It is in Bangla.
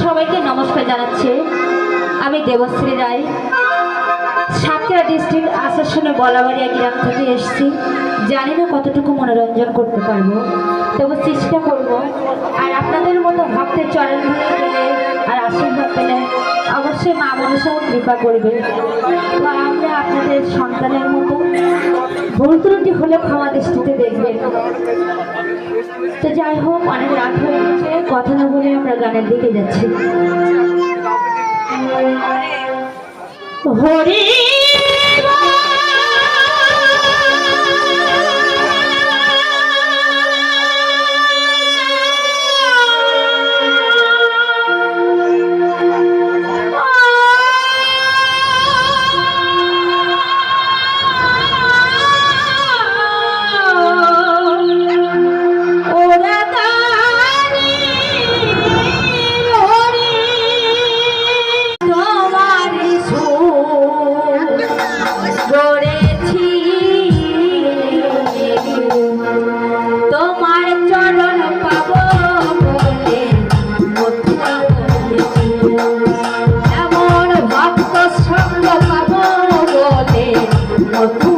সবাইকে নমস্কার জানাচ্ছি। আমি দেবশ্রী রায়, সাতক্ষীরা ডিস্ট্রিক্ট আসানসোলে বলাবাড়িয়া গ্রাম থেকে এসেছি। জানি না কতটুকু মনোরঞ্জন করতে পারবো, তবু চেষ্টা করব। আর আপনাদের মতো ভক্তের চরণ ধরে পেলে আর আশীর্বাদ পেলে অবশ্যই মা মনসাও কৃপা করবে। তো আমরা আপনাদের সন্তানের মতো ভুল ত্রুটি হলে ক্ষমা দৃষ্টিতে দেখবেন। তো যাই হোক, অনেক রাত হয়ে গেছে, কথা না বলে আমরা গানের দিকে যাচ্ছি। হরি Oh,